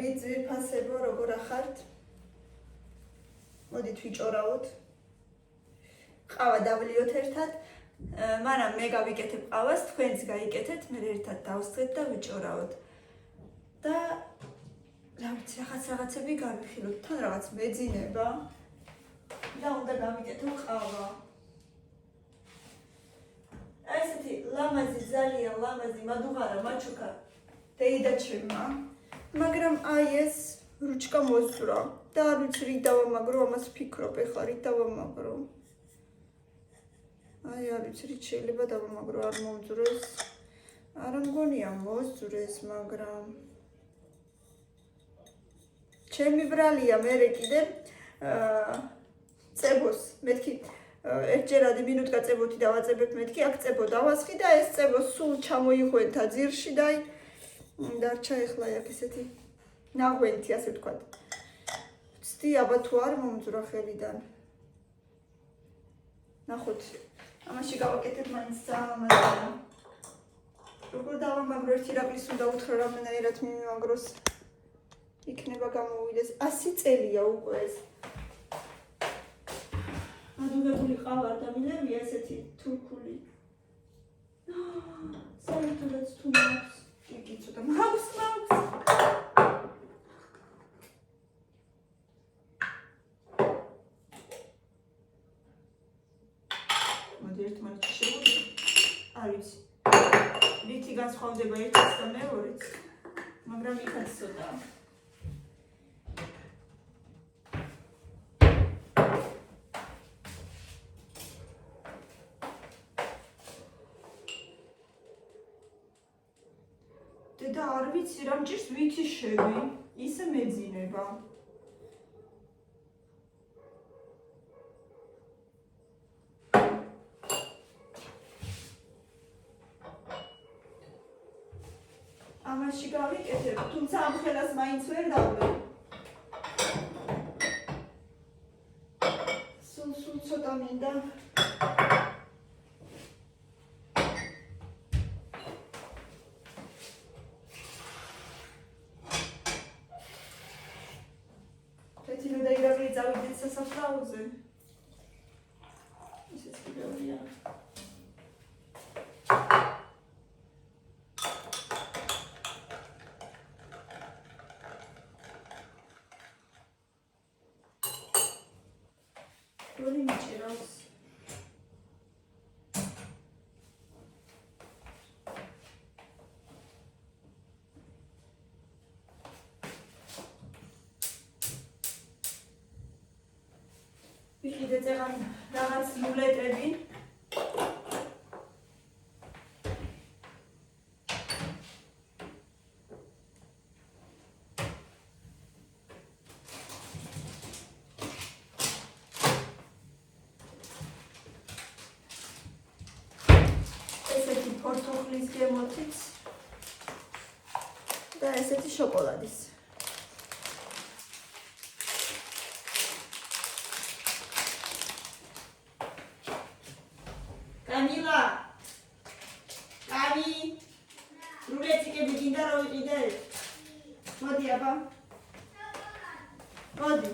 მოგესალმებით ძვირფასებო, როგორ ახართ? მოდით ვიჭორავოთ. ყავა დავლიოთ ერთად. მანამ მე გავიკეთებ ყავას, თქვენც გაიკეთეთ, მე ერთად დავსხეთ და ვიჭორავოთ. და რა ვიცი, რაღაცები გავიხილოთ, თან რაღაც მეძინება და უნდა გავიკეთო ყავა. ესეთი ლამაზი, ძალიან ლამაზი მადუღარა მაჩუკა დეიდა ჩემმა, მაგრამ აი ეს რუჩკა მოსძვრა და არ ვიცი რით დავამაგრო, ამას ვფიქრობ, ეხლა რით დავამაგრო. აი არ ვიცი რით შეიძლება დავამაგრო, არ მომძვრეს. არ მგონია მოსძვრეს, მაგრამ ჩემი ბრალია მე კიდე წებოს, მეთქი ერთჯერადი მინუტკა წებოთი დავაწებებ მეთქი, აქ წებო დავასხი და ეს წებო სულ ჩამოიხვენთა ძირში და აი დარჩა ეხლა აქ ესეთი ნაღვენთი, ასე ვთქვათ. ვცდი აბა თუ არ მომძვრა ხელიდან. ნახოთ, ამაში გავაკეთებ მაინც ძალიან. როგორ დავამაგრო, ერთი რაკლის უნდა უთხრა რამდენად მიმაგროს. იქნება გამოვიდეს 100 წელია უკვე ეს. მადუღებული ყავა არ დამილევია ესეთი თურქული. საერთოდაც თუ მაქვს. იგი ცოტა მაქვს. მოდი ერთმანეთში შევუდგე. არ ვიცი. რითი განსხვავდება ერთიც და მეორეც, მაგრამ იქაც ცოტაა. და არ ვიცი რა მჭირს ვითიშები, ისე მეძინება. ამაში გავიკეთებ, თუმცა ამ ხელას მაინც ვერ დავდებ. სულ ცოტა მინდა. დავიდეთ სასაფლაოზე. ისეც კიდევია. როლი მიჭირავს. ვიყიდეთ ეგან რაღაც ნულეტები. ესეთი პორტოხლის გემოთიც და ესეთი შოკოლადის. Camila, Cami, ruleti che mi dindaro l'idea. Modi, aba. Modi.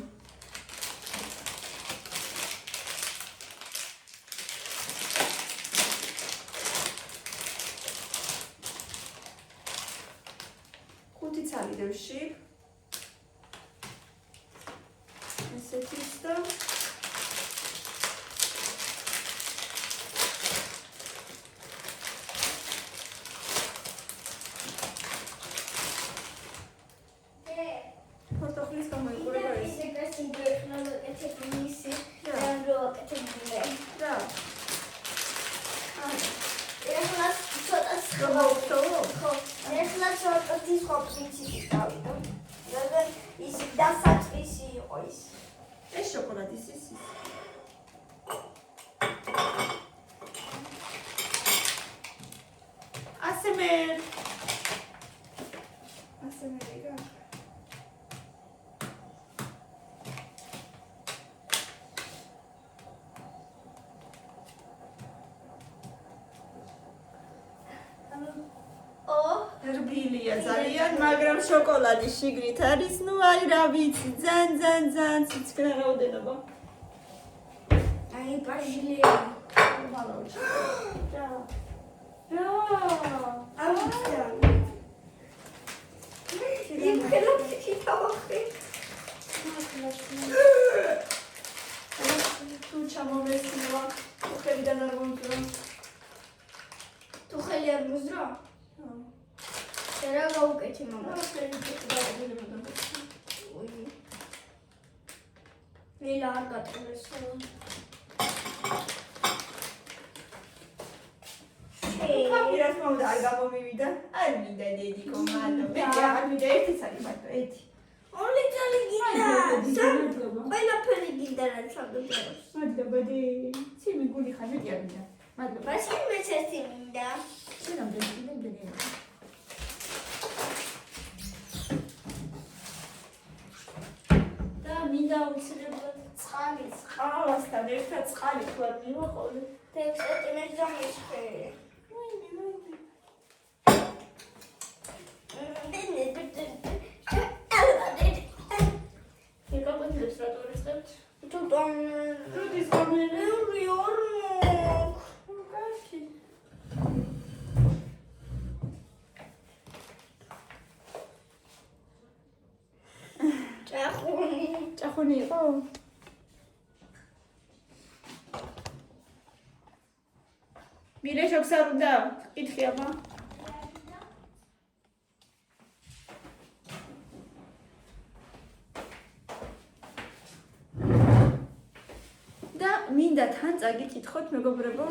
Quanti sali devo uscire? E se ti sta? Portoflis como el culo es. Dice que es no lo que te dice, pero que te dice. Da. Es las sotas Como todo. es las sotas principal. Y si das a trisi hois. Es chocolate, sí, sí. ASMR. ASMR. O რბილი გრილია ძალიან, მაგრამ შოკოლადი შიგნით არის, ნუ აი რა ვიცი, ძალიან ციცქრა რაოდენობა. აი პაჟილია. მალავში. რა. ამიტომ იმ ხელებში თავახე. თუ ჩამოვესილა, ხევიდან არ მომწრო. თუ ხელი არ მოზრა? რა გაუკეთე მამა? ველა არ გატყობესო. კაფირას მომდა არ გამომივიდა. არ მინდა დედიკო მანდო. მე არ მინდა ერთი სარი მარტო ერთი. Only telling ყველაფერი გინდა რა ჩაგდებს. მადლობა დი. ციმი გული ხარ მეტი არ მინდა. მადლობა. მაშინ მეც ერთი მინდა. შენამდე მინდა. და მინდა უცნებლად წყალი, წყალასთან ერთად წყალი თქვა მივაყოლე. 6 წელიწადს დამიშხე. ჭახუნი იყო? მირე შოქს არ უნდა? კითხი აბა. და მინდა თან წაგიკითხოთ მეგობრებო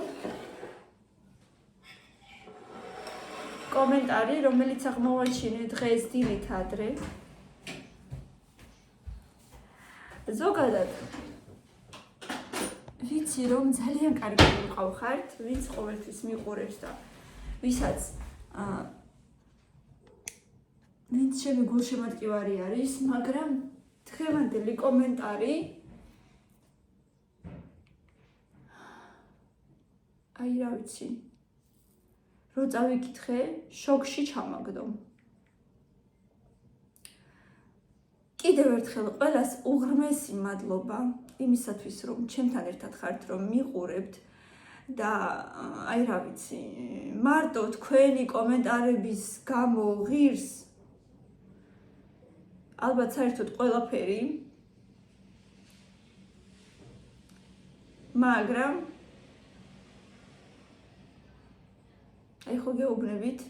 კომენტარი, რომელიც აღმოვაჩინე დღეს დილით ადრე. ზოგადად ვიცი რომ ძალიან კარგი მიყავხართ, ვინც ყოველთვის მიყურებს და ვინც ჩემი გულშემატკივარი არის, მაგრამ დღევანდელი კომენტარი აი რა ვიცი რო წავიკითხე, შოკში ჩამაგდო. კიდევ ერთხელ ყველას უღრმესი მადლობა იმისათვის, რომ ჩემთან ერთად ხართ, რომ მიყურებთ და აი რა ვიცი, მარტო თქვენი კომენტარების გამო ღირს ალბათ საერთოდ ყველაფერი, მაგრამ აი ხო გეუბნებით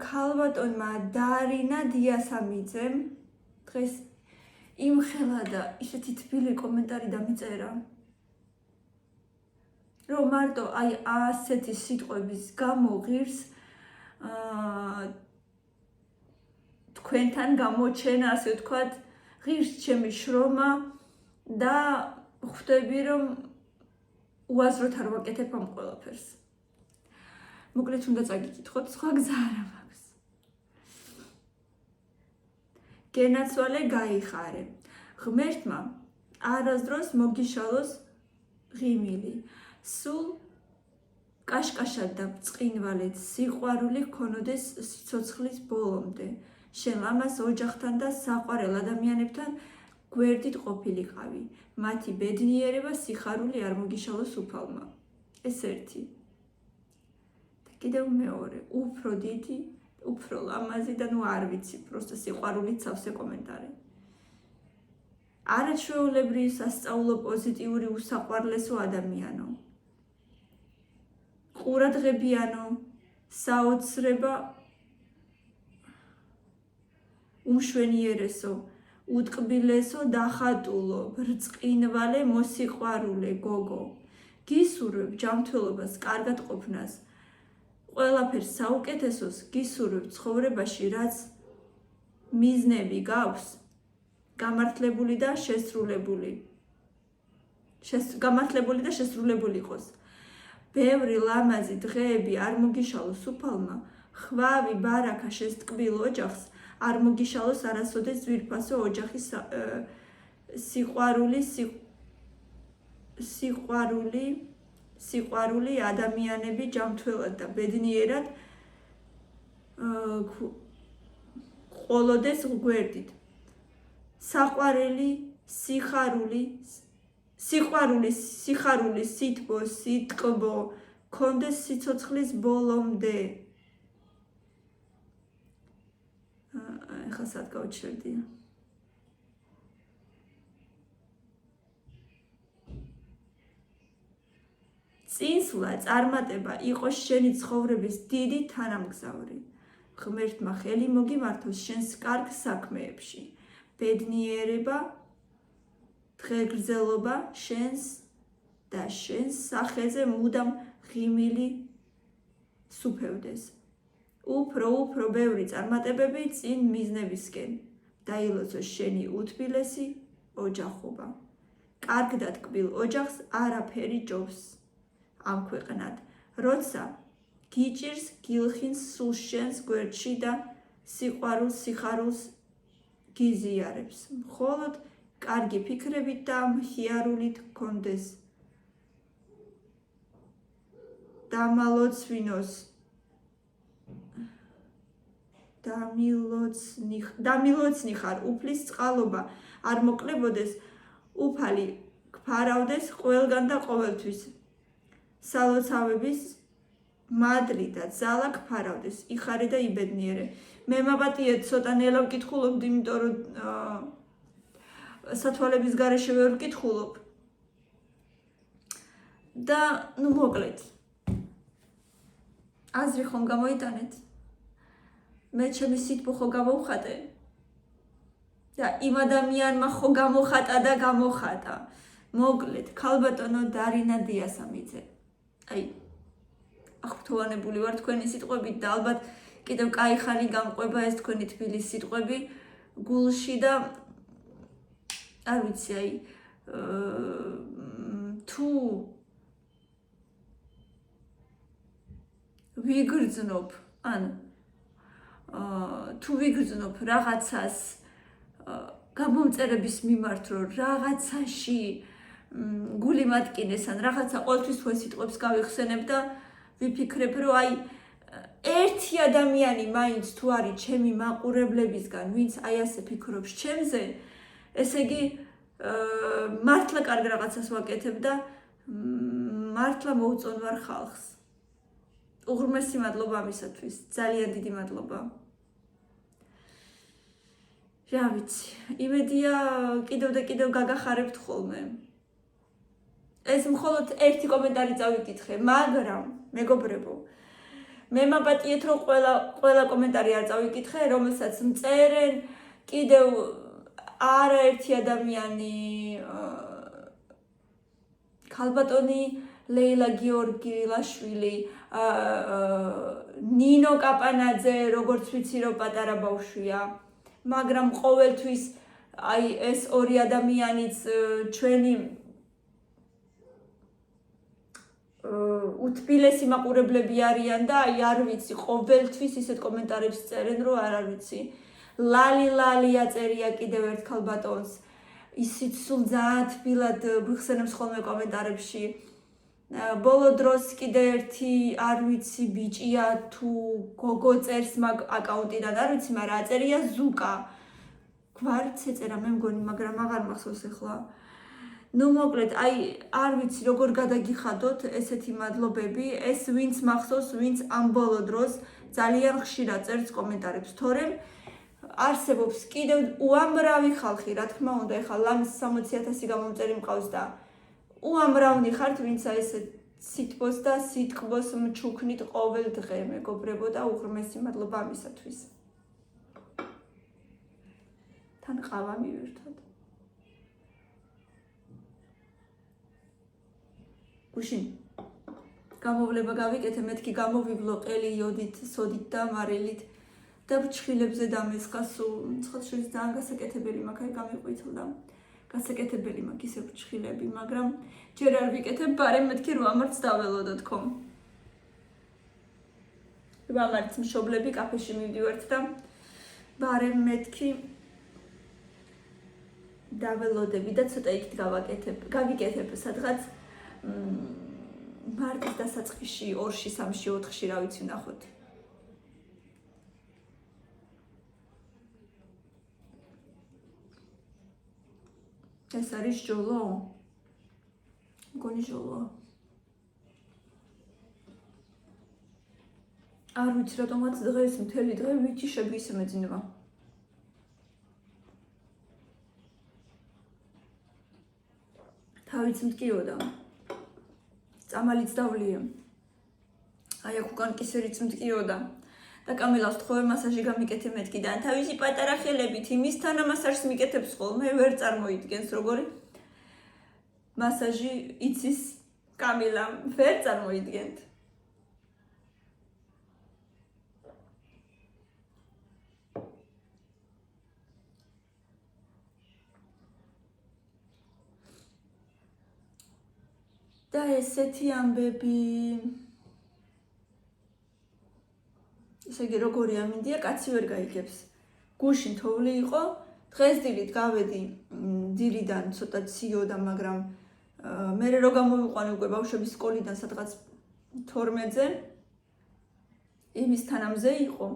ქალბატონმა დარინა დიასამიძემ დღეს იმხელა და ისეთი თბილი კომენტარი დამიწერა, რომ მარტო აი ასეთი სიტყვების გამო ღირს თქვენთან გამოჩენა, ასე ვთქვათ, ღირს ჩემი შრომა და ხვდები რომ უაზროდ არ ვაკეთებ ამ ყველაფერს. მოკლედ უნდა წაგიკითხოთ, სხვა გზა არ მაქვს. გენაცვალე გაიხარე. ღმერთმა არასდროს მოგიშალოს ღიმილი. სულ კაშკაშად და წყინვალედ სიყვარული ჰქონოდეს სიცოცხლის ბოლომდე. შენ ლამას ოჯახთან და საყვარელ ადამიანებთან გვერდით ყოფილიყავი. მათი ბედნიერება სიხარული არ მოგიშალოს უფალმა. ეს ერთი. კიდევ მეორე, უფრო დიდი, უფრო ლამაზი და ნუ არ ვიცი, პროსტო სიყვარულით სავსე კომენტარი. არაჩვეულებრივი სასწაულო პოზიტიური უსაყვარლესო ადამიანო. ყურადღებიანო, საოცრება უმშვენიერესო, უტკბილესო დახატულო, ბრწყინვალე მოსიყვარულე გოგო. გისურვებ ჯანმრთელობას, კარგად ყოფნას. ყველაფერს საუკეთესოს გისურვებ ცხოვრებაში, რაც მიზნები გაქვს, გამართლებული და შესრულებული იყოს. ბევრი ლამაზი დღეები არ მოგიშალოს უფალმა, ხვავი ბარაქა შესტკბილ ოჯახს, არ მოგიშალოს არასოდეს ძვირფასო ოჯახის სიყვარული, ადამიანები ჯანმრთელად და ბედნიერად ყოლოდეს გვერდით. საყვარელი, სიყვარული, სიხარული, სითბო, სიტყბო, კონდეს სიცოცხლის ბოლომდე. ეხლა სად გავჩერდია? წინსვლა, წარმატება იყოს შენი ცხოვრების დიდი თანამგზავრი. ღმერთმა ხელი მოგიმართოს შენს კარგ საქმეებში. ბედნიერება, დღეგრძელობა შენს და შენს სახეზე მუდამ ღიმილი სუფევდეს. უფრო ბევრი წარმატებები წინ მიზნებისკენ. დაილოცოს შენი უთბილესი ოჯახობა. კარგ და ტკბილ ოჯახს არაფერი ჯობს. ამ ქვეყნად, როცა გიჭირს გილხინს სულ შენს გვერდში და სიყვარულს, სიხარულს გიზიარებს. მხოლოდ კარგი ფიქრებით და მხიარულით გქონდეს. დამილოცნი ხარ, უფლის წყალობა არ მოკლებოდეს, უფალი გფარავდეს ყველგან და ყოველთვის. სალოცავების მადლი და ძალა გფარავდეს, იხარე და იბედნიერე. მე მაპატიეთ ცოტა ნელა ვკითხულობდი, იმიტომ რომ სათვალების გარეშე ვერ ვკითხულობ. და მოკლედ. აზრი ხომ გამოიტანეთ? მე ჩემი სიტყვა ხო გამოვხატე? და იმ ადამიანმა ხო გამოხატა და გამოხატა. მოკლედ, ქალბატონო დარინა დიასამიძე. აი, აღფრთოვანებული ვარ თქვენი სიტყვებით და ალბათ კიდევ კაი ხანი გამყვება ეს თქვენი თბილის სიტყვები გულში და არ ვიცი, აი, თუ ვიგრძნობ, თუ ვიგრძნობ რაღაცას გამომწერების მიმართ, რომ რაღაცაში გული მატკინეს ან რაღაცა ყოველთვის თქვენ სიტყვებს გავიხსენებ და ვიფიქრებ, რომ აი ერთი ადამიანი მაინც თუ არის ჩემი მაყურებლებისგან, ვინც აი ასე ფიქრობს ჩემზე, ესე იგი მართლა კარგ რაღაცას ვაკეთებ და მართლა მოუწონვარ ხალხს. უღრმესი მადლობა ამისათვის, ძალიან დიდი მადლობა. რა ვიცი, იმედია კიდევ და კიდევ გაგახარებთ ხოლმე. ეს მხოლოდ ერთი კომენტარი წავიკითხე, მაგრამ მეგობრებო, მე მაპატიეთ რომ ყველა კომენტარი არ წავიკითხე, რომელსაც მწერენ კიდევ არაერთი ადამიანი, ქალბატონი ლეილა გიორგილაშვილი, ნინო კაპანაძე, როგორც ვიცი რომ პატარა ბავშვია, მაგრამ ყოველთვის აი ეს ორი ადამიანიც ჩვენი უთბილესი მაყურებლები არიან და აი არ ვიცი, ყოველთვის ისეთ კომენტარებს წერენ, რომ არ ვიცი. ლალი აწერია კიდევ ერთ ქალბატონს. ისიც სულ ძალიან თბილად გვიხსენებს ხოლმე კომენტარებში. ბოლო დროს კიდევ ერთი არ ვიცი ბიჭია თუ გოგო წერს მაგ აკაუნტიდან, არ ვიცი, მაგრამ აწერია ზუკა. გვარიც ეწერა მე მგონი, მაგრამ აღარ მახსოვს ახლა. ნუ მოკლედ, აი არ ვიცი როგორ გადაგიხადოთ ესეთი მადლობები, ეს ვინც მახსოვს, ვინც ამ ბოლო დროს ძალიან ხშირად წერს კომენტარებს, თორემ არსებობს კიდევ უამრავი ხალხი, რა თქმა უნდა, ეხლა ლამის 60,000 გამომწერი მყავს და უამრავი ხართ, ვინც აი ესე სიტყვას და სიტყვას მჩუქნით ყოველ დღე, მეგობრებო და უღრმესი მადლობა ამისათვის. თან ყავა მივირთოთ. გუშინ გამოვლება გავიკეთე, მეთქი გამოვივლო ყელი იოდით, სოდით და მარილით და ბრჩხილებზე დამესხა სულ. ცხადშორის ძალიან გასაკეთებელი მაქვს, აი გამიყვითლდა. გასაკეთებელი მაქვს ისე ბრჩხილები, მაგრამ ჯერ არ ვიკეთებ, ბარემ მეთქი რომ ამარც დაველოდო თქო. ამარც მშობლები კაფეში მივდივართ და ბარემ მეთქი დაველოდები და ცოტა იქით გავიკეთებ სადღაც მარტის დასაწყისში 2-ში, 3-ში, 4-ში რა ვიცი ვნახოთ. ეს არის ჯოლო? მგონი ჯოლოა. არ ვიცი რატომაც დღეს მთელი დღე ვიცი შეგვისე მეძინება. თავიც მткиოდა. წამალიც დავლია. აი აქ უკან კისერიც მткиოდა. და კამილას თხოვე მასაჟი გამიკეთე მეთქი და თავისი პატარა ხელებით იმის თანა მასაჟს მიკეთებს ხოლმე ვერ წარმოიდგენს როგორი მასაჟი იცის კამილამ ვერ წარმოიდგენთ. და ესეთი ამბები ესე იგი როგორი ამინდია კაცი ვერ გაიგებს. გუშინ თოვლი იყო, დღეს დილით გავედი დილიდან ცოტა ციოდა, მაგრამ მე რო გამოვიყვანე უკვე ბავშვების სკოლიდან სადღაც 12-ზე იმის თანამზე იყო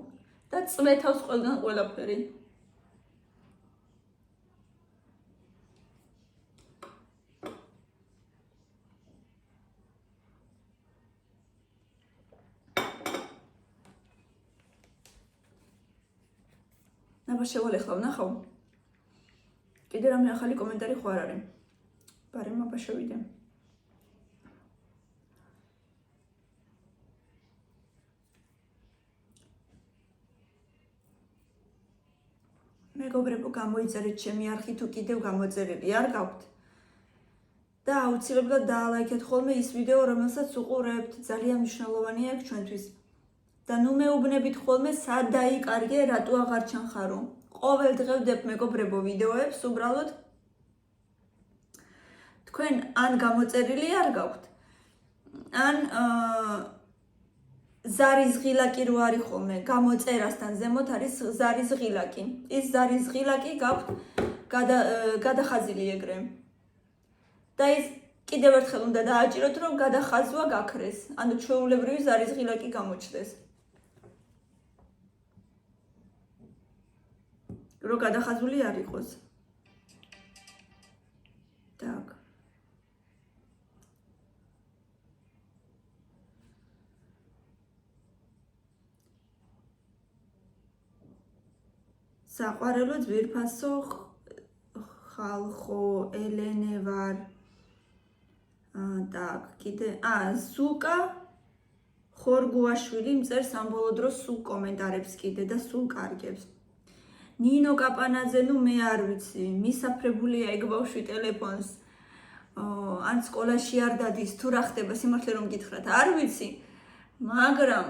და წვეთავს ყველგან ყველაფერი. აბა შევალეხლა ვნახავ. კიდე რამე ახალი კომენტარი ხო არ არის. ბარემ აბა შევიდე. მეგობრებო, გამოიწერეთ ჩემი არხი თუ კიდევ გამოწერილი არ გაქვთ. და აუცილებლად დაალაიქეთ ხოლმე ის ვიდეო, რომელსაც უყურებთ, ძალიან მნიშვნელოვანია აქ ჩვენთვის. და ნუ მეუბნებით ხოლმე სად დაიკარგე, რატო აღარ ჩანხარო. ყოველ დღე ვდებ მეგობრებო ვიდეოებს, უბრალოდ თქვენ ან გამოწერილი არ გაქვთ. ან ზარის ღილაკი რო არის ხოლმე, გამოწერასთან ზემოთ არის ზარის ღილაკი. ის ზარის ღილაკი გაქვთ გადახაზილი ეგრე. და ის კიდევ ერთხელ უნდა დააჭიროთ, რომ გადახაზვა გაქრეს. ანუ ჩვეულებრივი ზარის ღილაკი გამოჩნდეს. რო გადახაზული არ იყოს. так. საყვარელო ძვირფასო ხალხო ელენე ვარ. так, კიდე ზუკა ხორგუაშვილი მწერს ამბოლო დროს სულ კომენტარებს კიდე და სულ კარგებს. ნინო კაპანაძე, ნუ მე არ ვიცი, მისაფრებულია ეგ ბავშვი ტელეფონს. ან სკოლაში არ დადის, თუ რა ხდება, სიმართლე რომ გითხრათ, არ ვიცი, მაგრამ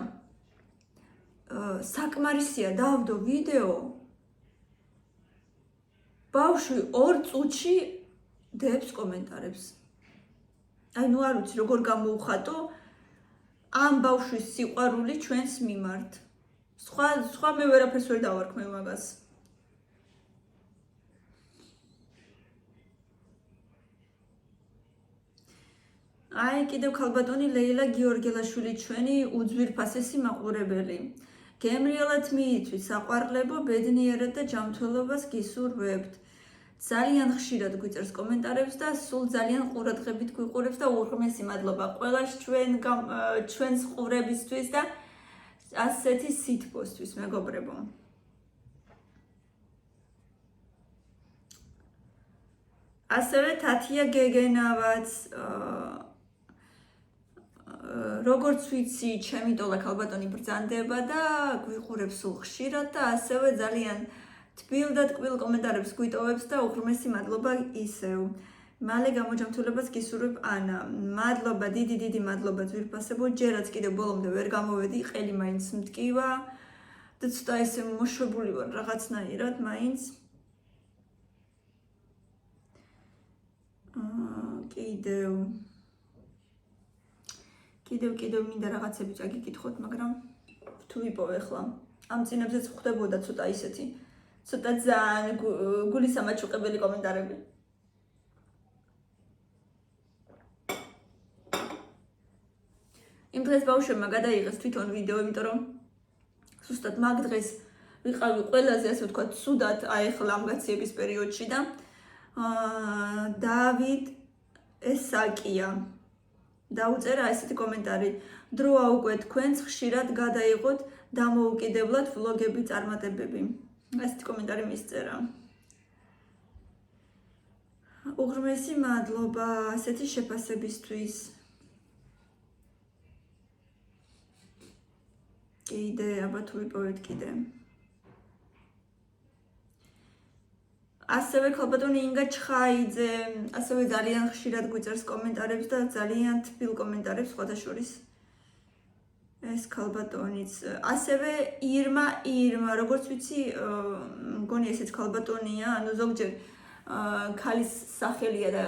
საკმარისია დავდო ვიდეო. ბავშვი 2 წუთში დებს კომენტარებს. აი ნუ არ ვიცი როგორ გამოუხატო ამ ბავშვის სიყვარული ჩვენს მიმართ. სხვა მე ვერაფერს ვერ დავარქმევ მაგას. აი კიდევ ქალბატონი ლეილა გიორგელაშვილი ჩვენი უძვირფასესი მაყურებელი. გემრიელად მიიწვით საყვარლებო, ბედნიერად და ჯანმრთელობას გისურვებთ. ძალიან ხშირად გვიწერს კომენტარებს და სულ ძალიან ყურადღებით გვიყურებს და უღრმესი მადლობა ყველას ჩვენს ყურებისთვის და ასეთი სითბოსთვის, მეგობრებო. ასევე თათია გეგენავაც როგორც ვიცი, ჩემი ტოლა ქალბატონი ბრძანდება და გვიყურებს სულ ხშირად და ასევე ძალიან თბილ და ტკბილ კომენტარებს გვიტოვებს და უღრმესი მადლობა ისევ. მალე გამოჯანმრთელებას გისურვებ ანა. მადლობა, დიდი მადლობა ძვირფასებო. ჯერაც კიდევ ბოლომდე ვერ გამოვედი, ყელი მაინც მტკივა და ცოტა ესე მოშვებული ვარ რაღაცნაირად მაინც. კიდევ მინდა რაღაცები წაგიკითხოთ, მაგრამ თუ ვიპოვე ხლა. ამ წინებზეც ხვდებოდა ცოტა ისეთი, ცოტა ძალიან გულისამაჩუყებელი კომენტარები. იმ დღეს ბავშვებმა გადაიღეს თვითონ ვიდეო, იმიტომ რომ ზუსტად მაგ დღეს ვიყავი ყველაზე, ასე ვთქვათ, ცუდად აეხლა ამ გაციების პერიოდში და დავით ესაკია დაუწერა ესეთი კომენტარი: დროა უკვე თქვენს ხშირად გადაიღოთ დამოუკიდებლად ვლოგები, წარმატებები. ესეთი კომენტარი მისწერა. უღრმესი მადლობა ასეთი შეფასებისთვის. კიდე, აბა თუ ვიპოვეთ კიდე. ასევე ქალბატონი ინგა ჩხაიძე, ასევე ძალიან ხშირად გვიწერს კომენტარებს და ძალიან თბილ კომენტარებს სხვადასხვის. ეს ქალბატონიც, ასევე ირმა, როგორც ვიცი, მგონი ესეც ქალბატონია, ანუ ზოგჯერ ქალის სახელია და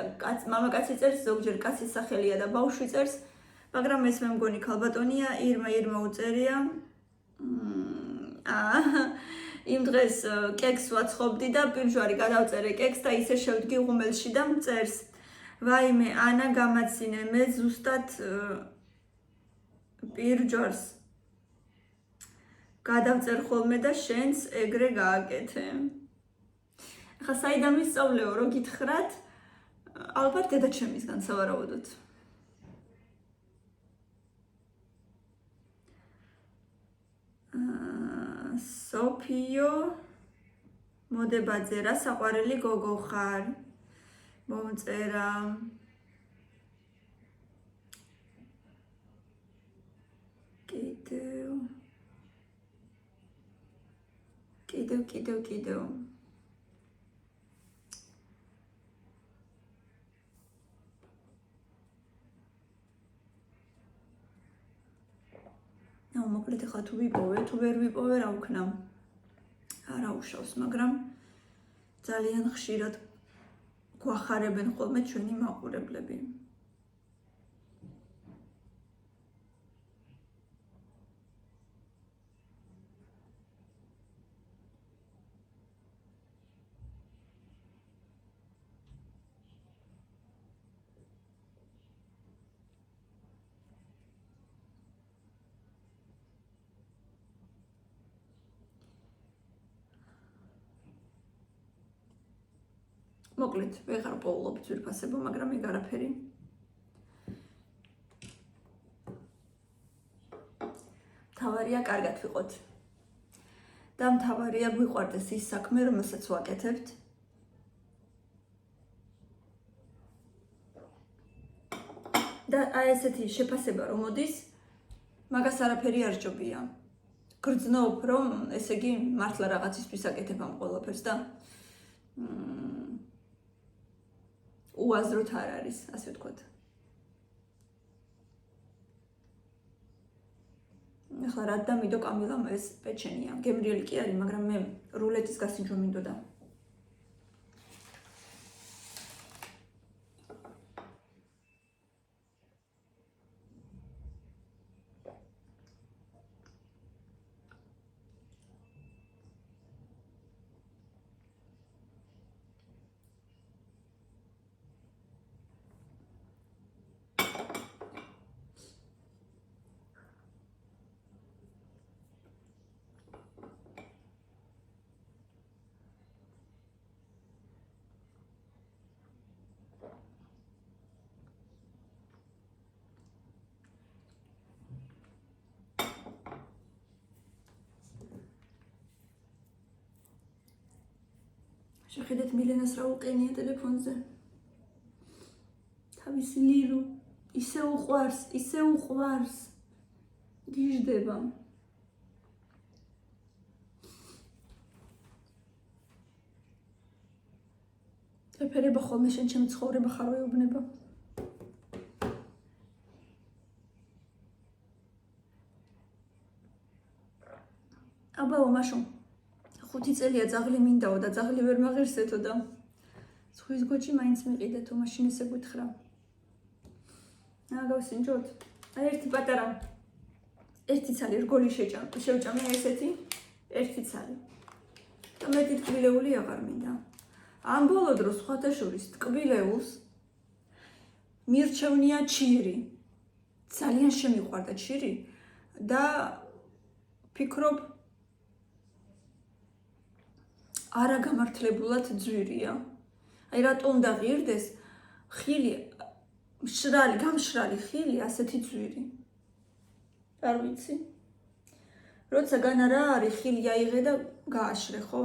მამაკაცი წერს, ზოგჯერ კაცის სახელია და ბავშვი წერს, მაგრამ ეს მე მგონი ქალბატონია, ირმა უწერია. იმ დღეს კექს ვაცხობდი და პირჯვარი გადავწერე კექს და ისე შევდგი ღუმელში და მწერს: ვაიმე, ანა გამაცინე, მე ზუსტად პირჯვარს გადავწერ ხოლმე და შენს ეგრე გააკეთე. ახლა საიდან ვისწავლეო, რო გითხრათ, ალბათ დედაჩემისგან სავარაუდოდ. სოფიო მოდებაძე, რა საყვარელი გოგო ხარ? მომწერა. კიდევ. მოკლედ ახლა თუ ვიპოვე, თუ ვერ ვიპოვე, რა ვქნა? არა უშავს, მაგრამ ძალიან ხშირად გვახარებენ ხოლმე ჩვენი მაყურებლები. მოკლედ, ვეღარ პოულობ ძვირფასებო, მაგრამ ეგ არაფერი. მთავარია კარგად ვიყოთ. და მთავარია გვიყვარდეს ის საქმე, რომელსაც ვაკეთებთ. და აი ესეთი შეფასება რომ მოდის, მაგას არაფერი არ ჯობია. გრძნობ, რომ ესე იგი მართლა რაღაცისთვის აკეთებ ამ ყველაფერს და უაზროთ არ არის, ასე ვთქვათ. ახლა რა დამიდო კამილამ ეს პეჩენია. გემრიელი კი არის, მაგრამ მე რულეტის გასინჯვა მინდოდა. შეხედეთ მილენას რა უყენია ტელეფონზე. თავისი ლილუ ისე უყვარს. გიждდება. ეფერება ხოლმე შენ ჩემი ცხოვრება ხარ ვეუბნება. აბაო მაშო 5 წელია ძაღლი მინდაო და ძაღლი ვერ მაღირსეთო და ზღვის გოჭი მაინც მიყიდეთო, მაშინ ესე გითხრა. გავსინჯოთ. აი ერთი პატარა ერთი ცალი რგოლი შევჭამე ესეთი ერთი ცალი. და მეტი ტკბილეული აღარ მინდა. ამ ბოლო დროს სხვათა შორის ტკბილეულს მირჩევნია ჩირი ძალიან შემიყვარდა ჭირი და ფიქრობ არა გამართლებულად ძვირია. აი რატო უნდა ღირდეს ხილი გამშრალი ხილი ასეთი ძვირი. არ ვიცი. როცა განარა არის ხილი აიღე და გააშრე, ხო?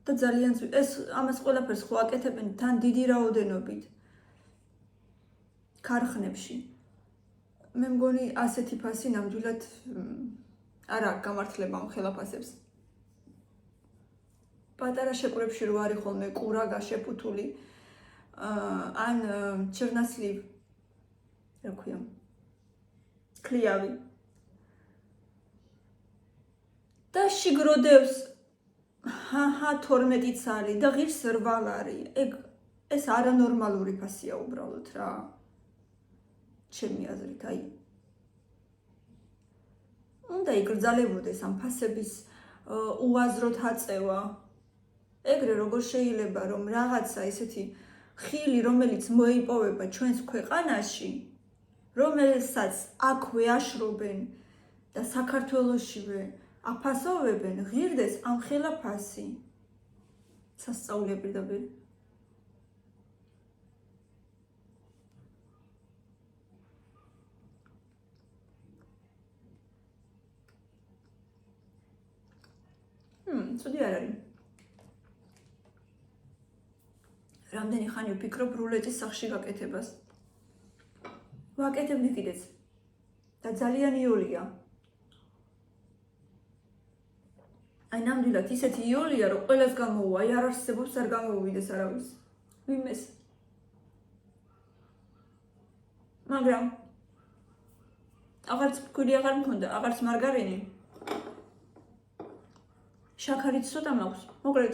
და ძალიან ეს ამას ყველაფერს ხო აკეთებენ თან დიდი რაოდენობით ქარხნებში. მე მგონი ასეთი ფასი ნამდვილად არ აქვს გამართლება ამ ხელაფასებს. პატარა შეკვრებში რო არის ხოლმე კურაგა შეფუთული ან ჩერნასლივ რა ქვია ქლიავი და შიგროდებს 12 წალი და ღირს 8 არის. ეს არანორმალური ფასია უბრალოდ რა. ჩემი აზრით, აი. უნდა იგრძელებოდეს ამ ფასების უაზროდ აწევა. ეგრე როგორ შეიძლება რომ რაღაცა ესეთი ხილი, რომელიც მოიპოვება ჩვენს ქვეყანაში, რომელსაც აქვე აშრობენ და საქართველოშივე აფასოვებენ, ღირდეს ამ ხელაფასი. სასწაულია პირდაპირ. ცუდი არ არის. რამდენი ხანი ვფიქრობ რულეტის სახში გაკეთებას. ვაკეთებდი კიდეც. და ძალიან იოლია. აი ნამდვილად ისეთი იოლია, რომ ყველას გამოუვა, აი არ არსებობს არ გამოუვიდეს არავის. ვიმეს. მაგრამ აღარც ფქვილი აღარ მქონდა, აღარც მარგარინი. შაქარიც ცოტა მაქვს. მოკლედ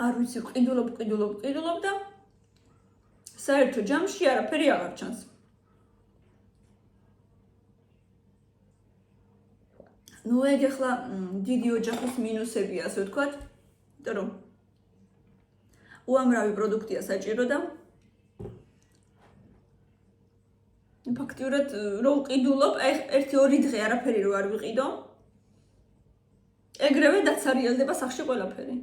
არ ვიცი, ყიდულობ და საერთო ჯამში არაფერი აღარ ჩანს. ნუ ეგ ახლა დიდი ოჯახის მინუსებია, ასე ვთქვათ, იმიტომ რომ უამრავი პროდუქტია საჭირო და ფაქტიურად რო ვყიდულობ, აი 1-2 დღე არაფერი რო არ ვიყიდო, ეგრევე დაცარიელდება სახში ყველაფერი.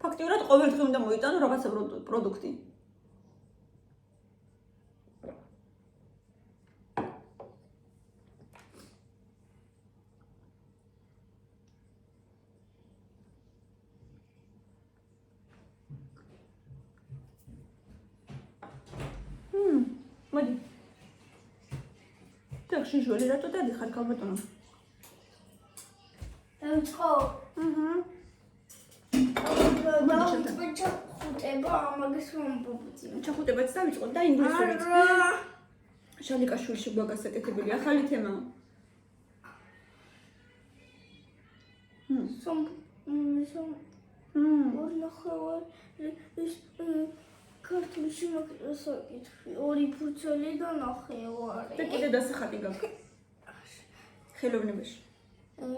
ფაქტიურად ყოველ დღე უნდა მოიტანო რაღაცა პროდუქტი. მოდი. თქში ჟოლი რატო დადიხარ ქალბატონო? დავიწყო. ჩახუტებაც დავიწყო და ინგლისურიც. შალიკაშვილ შეგვაგას აკეთებელი ახალი თემაა. ქართულში საკითხი 2 ფუცელი და ნახევარი. და კიდე დასახატი გაქვს. ხელოვნებაში.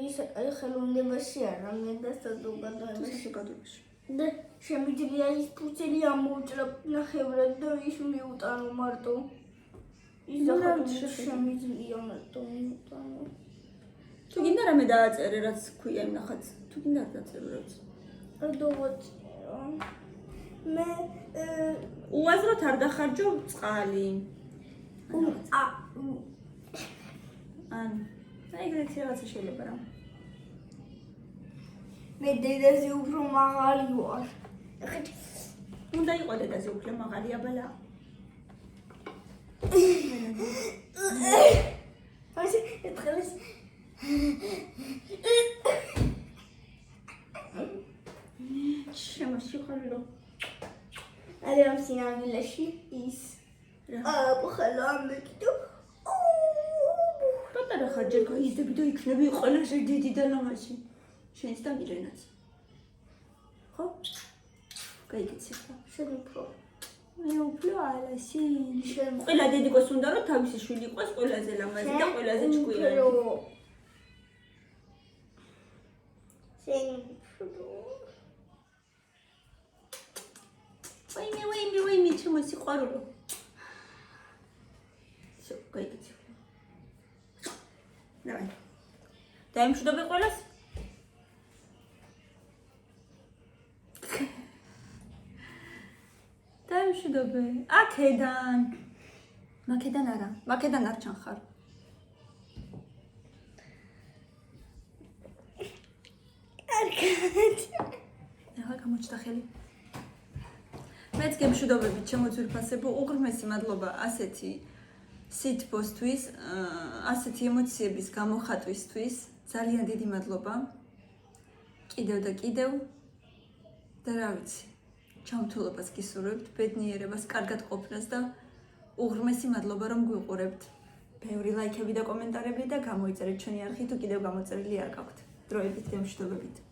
ის ხელოვნებაში არა, მე და საზოგადოებაში. და შემიძლია ის ფუცელი ამოვჭრა ნახევრად და ის მიუტანო მარტო. ის შემიძლია მარტო მიუტანო. თუ გინდა რამე დააწერე, რაც ქვია იმ ნახატს. თუ გინდა დააწერო რაც. დავაწერო. მე უაზროდ არ დახარჯო წყალი. ან ეგრეთი რაღაცა შეიძლება რა. მე დედაზე უფრო მაღალი ვარ. უნდა იყო დედაზე უფრო მაღალი აბალა. ასე ეთქეს. შემოშიხარო. აი ამ სინამდვილეში ის ბხალამეთო. პატარა ხარჯერ გაიზდები და იქნები ყველაზე დიდი და ლამაზი. შენს და მირენაც. ხო? გაიგეცი ხო? შენ უფრო. მე უფრო ალაში. ყველა დედიკოს უნდა რომ თავისი შვილი იყოს ყველაზე ლამაზი და ყველაზე ჭკვიანი. შენ უფრო. ჩემო სიყვარულო. Всё, გაიგეთ. Давай. დაიმშვიდობე ყველას? დაიმშვიდობე. აქედან. მაკედან არა. მაკედან არ ჩანხარ. კარგად. ახლა გამოჩნდა ხელი. მეც გემშვიდობებით ჩემო ძვირფასებო, უღრმესი მადლობა ასეთი სიტპოსტვის, ასეთი ემოციების გამოხატვისთვის. ძალიან დიდი მადლობა. კიდევ და კიდევ და რა ვიცი, ჩამთვლობას გისურვებთ, ბედნიერებას, კარგად ყოფნას და უღრმესი მადლობა რომ გვიყურებთ. ბევრი ლაიქები და კომენტარები და გამოიწერეთ ჩვენი არხი თუ კიდევ გამოწერილი არ გაქვთ. დროებით გემშვიდობებით.